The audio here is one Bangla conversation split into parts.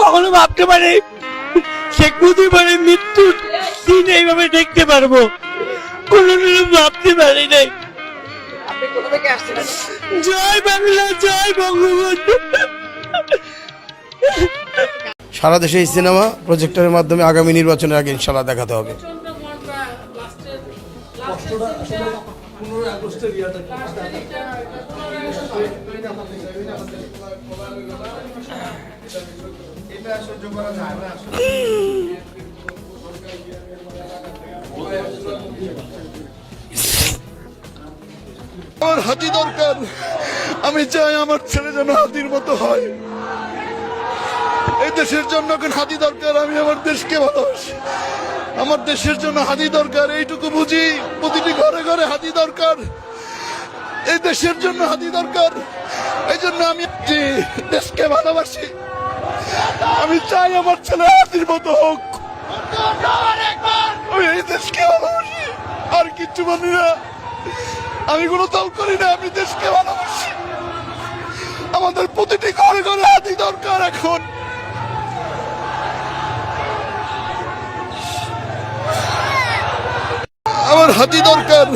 কখনো ভাবতে পারি শেখ মুজিবের মৃত্যুর দিন এইভাবে দেখতে পারবো, কোনোদিনও ভাবতে পারি নাই। জয় বাংলা, জয় বঙ্গবন্ধু। সারা দেশে এই সিনেমা প্রজেক্টরের মাধ্যমে আগামী নির্বাচনের আগে ইনশাল্লাহ দেখাতে হবে। আমার হাতি দরকার, আমি চাই আমার ছেলে যেন হাতির মতো হয়। এই দেশের জন্য হাতি দরকার, আমি আমার দেশকে ভালোবাসি, আমার দেশের জন্য হাতি দরকার, এইটুকু বুঝি। প্রতিটি ঘরে ঘরে হাতি দরকার, এই দেশের জন্য হাতি দরকার। এই জন্য আমি দেশকে ভালোবাসি, আমি চাই আমার ছেলে হাতির মতো হোক। আমি এই দেশকে ভালোবাসি, আর কিচ্ছু বলি না। আমি কোনো দল করি না, আমি দেশকে ভালোবাসি। আমাদের প্রতিটি ঘরে ঘরে হাতি দরকার এখন। আমার হাতি দরকার,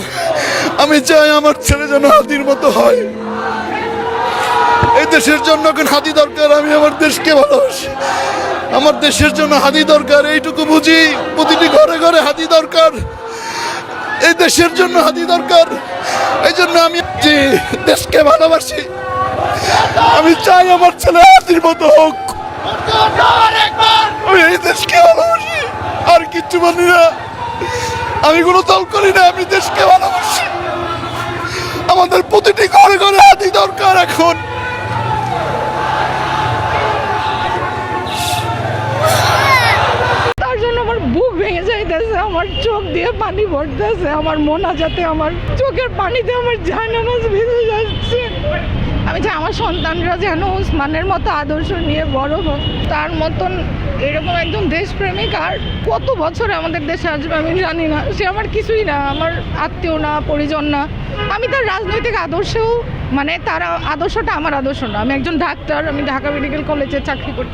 আমি চাই আমার ছেলে যেন হাতির মতো হয়। এই দেশের জন্য হাতি দরকার, আমি আমার দেশকে ভালোবাসি, আমার দেশের জন্য হাতি দরকার, এইটুকু বুঝি। প্রতিটি ঘরে ঘরে হাতি দরকার, এই দেশের জন্য হাতি দরকার। এই জন্য আমি দেশকে ভালোবাসি, আমি চাই আমার ছেলে হাতির মতো হোক। আমি এই দেশকে ভালোবাসি, আর কিচ্ছু বলি না। আমি কোনো দল করি না, আমি দেশকে ভালোবাসি। আমাদের প্রতিটি ঘরে ঘরে হাতি দরকার এখন। তার জন্য আমার বুক ভেঙে যাইতেছে, আমার চোখ দিয়ে পানি পড়তেছে, আমার মোনাজাতে আমার চোখের পানিতে আমার জায়নামাজ ভিজে যাচ্ছে। আমি চাই আমার সন্তানরা যেন ওসমানের মতো আদর্শ নিয়ে বড় হোক, তার মতন এরকম একদম দেশপ্রেমিক। আর কত বছরে আমাদের দেশে আসবে আমি জানি না, সে আমার কিছুই না, আমার আত্মীয় না, পরিজন না। আমি তার রাজনৈতিক আদর্শেও মানে তার আদর্শটা আমার আদর্শ না। আমি একজন ডাক্তার, আমি ঢাকা মেডিকেল কলেজে চাকরি করি।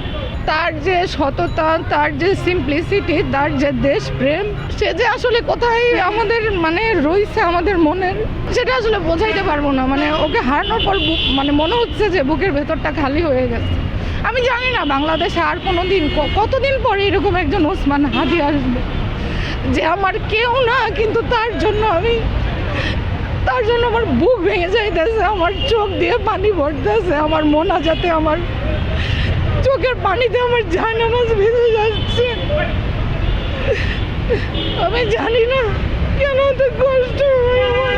তার যে সততা, তার যে সিম্পলিসিটি, তার যে দেশপ্রেম, সে যে আসলে কোথায় আমাদের মানে রয়েছে আমাদের মনের, সেটা আসলে বোঝাইতে পারবো না। মানে ওকে হারানোর পর মানে মনে হচ্ছে যে বুকের ভেতরটা খালি হয়ে গেছে। আমি জানি না বাংলাদেশে আর কোনো দিন কতদিন পরে এরকম একজন ওসমান হাদি আসবে যে আমার কেউ না, কিন্তু তার জন্য আমার বুক ভেঙে যাইতেছে, আমার চোখ দিয়ে পানি পড়তেছে, আমার মোনাজাতে আমার চোখের পানিতে আমার জায়নামাজ ভিজে যাচ্ছে। আমি জানি না কেন এত কষ্ট হয় আমার।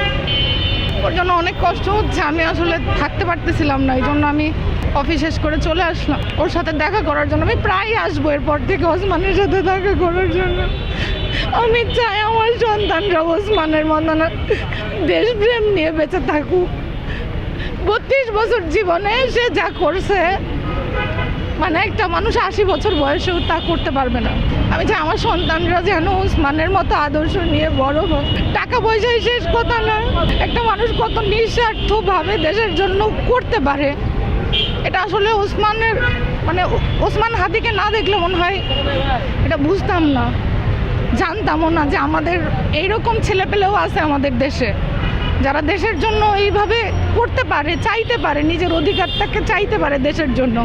ওর জন্য অনেক কষ্ট হচ্ছে, আমি আসলে থাকতে পারতেছিলাম না, এই জন্য আমি অফিস শেষ করে চলে আসলাম ওর সাথে দেখা করার জন্য। আমি প্রায় আসবো এরপর থেকে ওসমানের সাথে দেখা করার জন্য। আমি চাই আমার সন্তানরা ওসমানের মতন দেশপ্রেম নিয়ে বেঁচে থাকুক। 32 বছর জীবনে সে যা করছে, মানে একটা মানুষ 80 বছর বয়সেও তা করতে পারবে না। আমি চাই আমার সন্তানরা যেন ওসমানের মতো আদর্শ নিয়ে বড় হোক। টাকা পয়সাই শেষ কথা না, একটা মানুষ কত নিঃস্বার্থভাবে দেশের জন্য করতে পারে, এটা আসলে ওসমানের মানে ওসমান হাদিকে না দেখলে মনে হয় এটা বুঝতাম না, জানতামও না যে আমাদের এইরকম ছেলেপেলেও আছে আমাদের দেশে, যারা দেশের জন্য এইভাবে করতে পারে, চাইতে পারে, নিজের অধিকারটাকে চাইতে পারে দেশের জন্য।